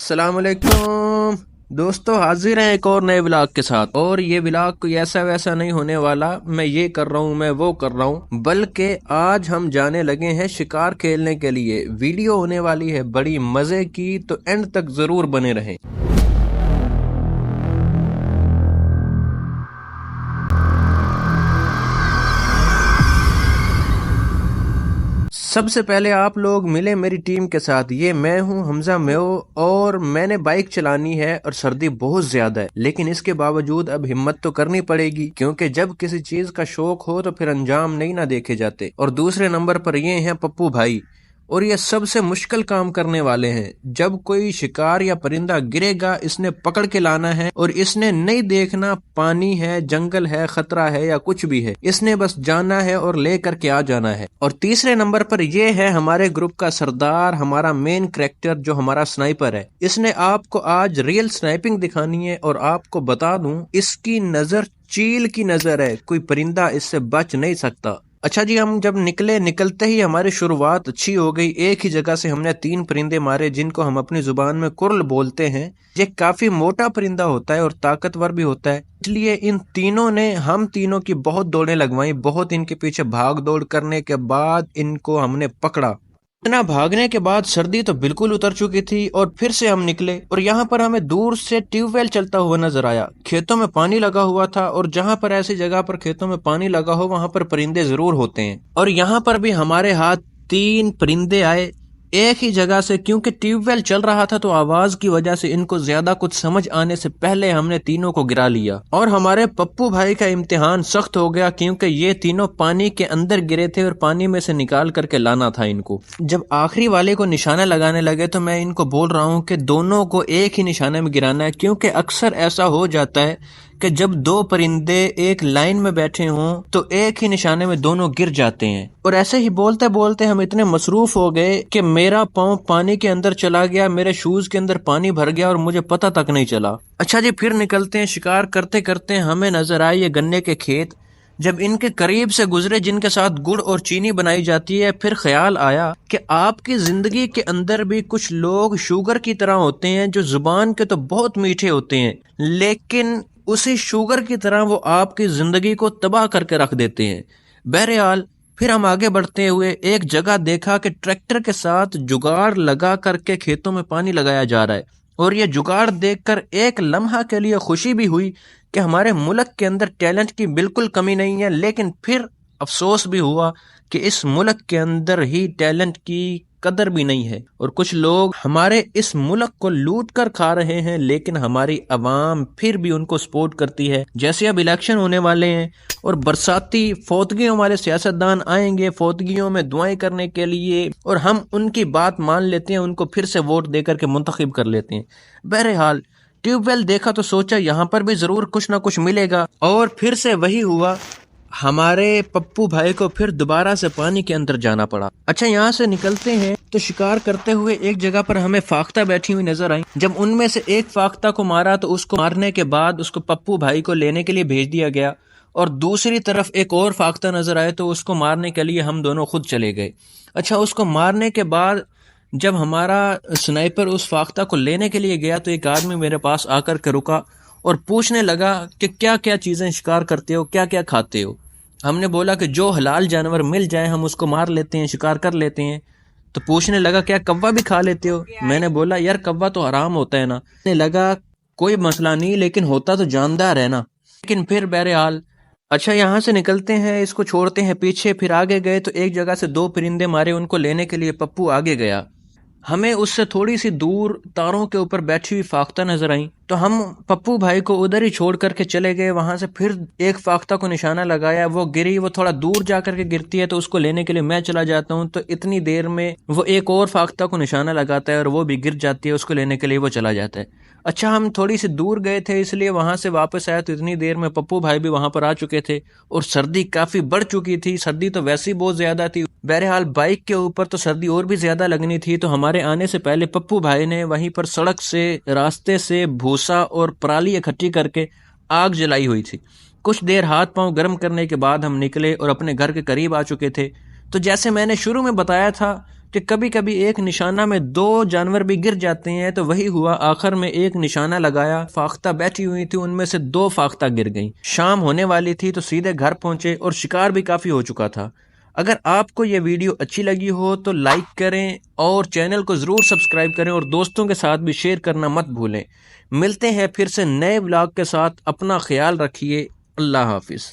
السلام علیکم دوستو، حاضر ہیں ایک اور نئے ولاگ کے ساتھ۔ اور یہ ولاگ کوئی ایسا ویسا نہیں ہونے والا میں یہ کر رہا ہوں میں وہ کر رہا ہوں، بلکہ آج ہم جانے لگے ہیں شکار کھیلنے کے لیے۔ ویڈیو ہونے والی ہے بڑی مزے کی، تو اینڈ تک ضرور بنے رہیں۔ سب سے پہلے آپ لوگ ملے میری ٹیم کے ساتھ۔ یہ میں ہوں حمزہ میو، اور میں نے بائک چلانی ہے اور سردی بہت زیادہ ہے، لیکن اس کے باوجود اب ہمت تو کرنی پڑے گی، کیونکہ جب کسی چیز کا شوق ہو تو پھر انجام نہیں نہ دیکھے جاتے۔ اور دوسرے نمبر پر یہ ہیں پپو بھائی، اور یہ سب سے مشکل کام کرنے والے ہیں۔ جب کوئی شکار یا پرندہ گرے گا، اس نے پکڑ کے لانا ہے، اور اس نے نہیں دیکھنا پانی ہے، جنگل ہے، خطرہ ہے یا کچھ بھی ہے، اس نے بس جانا ہے اور لے کر کے آ جانا ہے۔ اور تیسرے نمبر پر یہ ہے ہمارے گروپ کا سردار، ہمارا مین کریکٹر جو ہمارا سنائپر ہے۔ اس نے آپ کو آج ریئل سنائپنگ دکھانی ہے، اور آپ کو بتا دوں اس کی نظر چیل کی نظر ہے، کوئی پرندہ اس سے بچ نہیں سکتا۔ اچھا جی، ہم جب نکلتے ہی ہماری شروعات اچھی ہو گئی۔ ایک ہی جگہ سے ہم نے 3 پرندے مارے، جن کو ہم اپنی زبان میں کرل بولتے ہیں۔ یہ کافی موٹا پرندہ ہوتا ہے اور طاقتور بھی ہوتا ہے، اس لیے ان تینوں نے ہم تینوں کی بہت دوڑیں لگوائیں۔ بہت ان کے پیچھے بھاگ دوڑ کرنے کے بعد ان کو ہم نے پکڑا۔ اتنا بھاگنے کے بعد سردی تو بالکل اتر چکی تھی، اور پھر سے ہم نکلے، اور یہاں پر ہمیں دور سے ٹیوب ویل چلتا ہوا نظر آیا۔ کھیتوں میں پانی لگا ہوا تھا، اور جہاں پر ایسی جگہ پر کھیتوں میں پانی لگا ہو وہاں پر پرندے ضرور ہوتے ہیں۔ اور یہاں پر بھی ہمارے ہاتھ 3 پرندے آئے ایک ہی جگہ سے۔ کیونکہ ٹیوب ویل چل رہا تھا تو آواز کی وجہ سے ان کو زیادہ کچھ سمجھ آنے سے پہلے ہم نے تینوں کو گرا لیا۔ اور ہمارے پپو بھائی کا امتحان سخت ہو گیا، کیونکہ یہ تینوں پانی کے اندر گرے تھے اور پانی میں سے نکال کر کے لانا تھا ان کو۔ جب آخری والے کو نشانہ لگانے لگے تو میں ان کو بول رہا ہوں کہ دونوں کو ایک ہی نشانے میں گرانا ہے، کیونکہ اکثر ایسا ہو جاتا ہے کہ جب 2 پرندے ایک لائن میں بیٹھے ہوں تو ایک ہی نشانے میں دونوں گر جاتے ہیں۔ اور ایسے ہی بولتے بولتے ہم اتنے مصروف ہو گئے کہ میرا پاؤں پانی کے اندر چلا گیا، میرے شوز کے اندر پانی بھر گیا اور مجھے پتہ تک نہیں چلا۔ اچھا جی، پھر نکلتے ہیں۔ شکار کرتے کرتے ہمیں نظر آئے یہ گنے کے کھیت۔ جب ان کے قریب سے گزرے جن کے ساتھ گڑ اور چینی بنائی جاتی ہے، پھر خیال آیا کہ آپ کی زندگی کے اندر بھی کچھ لوگ شوگر کی طرح ہوتے ہیں، جو زبان کے تو بہت میٹھے ہوتے ہیں، لیکن اسی شوگر کی طرح وہ آپ کی زندگی کو تباہ کر کے رکھ دیتے ہیں۔ بہرحال پھر ہم آگے بڑھتے ہوئے ایک جگہ دیکھا کہ ٹریکٹر کے ساتھ جگاڑ لگا کر کے کھیتوں میں پانی لگایا جا رہا ہے، اور یہ جگاڑ دیکھ کر ایک لمحہ کے لیے خوشی بھی ہوئی کہ ہمارے ملک کے اندر ٹیلنٹ کی بالکل کمی نہیں ہے، لیکن پھر افسوس بھی ہوا کہ اس ملک کے اندر ہی ٹیلنٹ کی قدر بھی نہیں ہے، اور کچھ لوگ ہمارے اس ملک کو لوٹ کر کھا رہے ہیں، لیکن ہماری عوام پھر بھی ان کو سپورٹ کرتی ہے۔ جیسے اب الیکشن ہونے والے ہیں اور برساتی فوتگیوں والے سیاستدان آئیں گے فوتگیوں میں دعائیں کرنے کے لیے، اور ہم ان کی بات مان لیتے ہیں، ان کو پھر سے ووٹ دے کر کے منتخب کر لیتے ہیں۔ بہرحال ٹیوب ویل دیکھا تو سوچا یہاں پر بھی ضرور کچھ نہ کچھ ملے گا، اور پھر سے وہی ہوا۔ ہمارے پپو بھائی کو پھر دوبارہ سے پانی کے اندر جانا پڑا۔ اچھا، یہاں سے نکلتے ہیں تو شکار کرتے ہوئے ایک جگہ پر ہمیں فاختہ بیٹھی ہوئی نظر آئی۔ جب ان میں سے ایک فاختہ کو مارا تو اس کو مارنے کے بعد اس کو پپو بھائی کو لینے کے لیے بھیج دیا گیا، اور دوسری طرف ایک اور فاختہ نظر آئے تو اس کو مارنے کے لیے ہم دونوں خود چلے گئے۔ اچھا، اس کو مارنے کے بعد جب ہمارا سنائپر اس فاختہ کو لینے کے لیے گیا تو ایک آدمی میرے پاس آ کر کے رکا اور پوچھنے لگا کہ کیا کیا چیزیں شکار کرتے ہو، کیا کیا کھاتے ہو۔ ہم نے بولا کہ جو حلال جانور مل جائے ہم اس کو مار لیتے ہیں، شکار کر لیتے ہیں۔ تو پوچھنے لگا کیا کوا بھی کھا لیتے ہو؟ میں نے بولا یار کوا تو حرام ہوتا ہے نا۔ کہنے لگا کوئی مسئلہ نہیں، لیکن ہوتا تو جاندار ہے نا۔ لیکن پھر بہرحال اچھا، یہاں سے نکلتے ہیں، اس کو چھوڑتے ہیں پیچھے، پھر آگے گئے تو ایک جگہ سے 2 پرندے مارے، ان کو لینے کے لیے پپو آگے گیا۔ ہمیں اس سے تھوڑی سی دور تاروں کے اوپر بیٹھی ہوئی فاختہ نظر آئیں تو ہم پپو بھائی کو ادھر ہی چھوڑ کر کے چلے گئے۔ وہاں سے پھر ایک فاختہ کو نشانہ لگایا، وہ گری، وہ تھوڑا دور جا کر کے گرتی ہے تو اس کو لینے کے لیے میں چلا جاتا ہوں، تو اتنی دیر میں وہ ایک اور فاختہ کو نشانہ لگاتا ہے اور وہ بھی گر جاتی ہے، اس کو لینے کے لیے وہ چلا جاتا ہے۔ اچھا، ہم تھوڑی سی دور گئے تھے اس لیے وہاں سے واپس آیا تو اتنی دیر میں پپو بھائی بھی وہاں پر آ چکے تھے، اور سردی کافی بڑھ چکی تھی۔ سردی تو ویسے ہی بہت زیادہ تھی، بہرحال بائک کے اوپر تو سردی اور بھی زیادہ لگنی تھی، تو ہمارے آنے سے پہلے پپو بھائی نے وہیں پر سڑک سے راستے سے بھوسا اور پرالی اکٹھی کر کے آگ جلائی ہوئی تھی۔ کچھ دیر ہاتھ پاؤں گرم کرنے کے بعد ہم نکلے اور اپنے گھر کے قریب آ چکے تھے۔ تو جیسے میں نے شروع میں بتایا تھا کہ کبھی کبھی ایک نشانہ میں 2 جانور بھی گر جاتے ہیں، تو وہی ہوا، آخر میں ایک نشانہ لگایا، فاختہ بیٹھی ہوئی تھی، ان میں سے 2 فاختہ گر گئیں۔ شام ہونے والی تھی تو سیدھے گھر پہنچے اور شکار بھی کافی ہو چکا تھا۔ اگر آپ کو یہ ویڈیو اچھی لگی ہو تو لائک کریں اور چینل کو ضرور سبسکرائب کریں اور دوستوں کے ساتھ بھی شیئر کرنا مت بھولیں۔ ملتے ہیں پھر سے نئے ولاگ کے ساتھ، اپنا خیال رکھیے، اللہ حافظ۔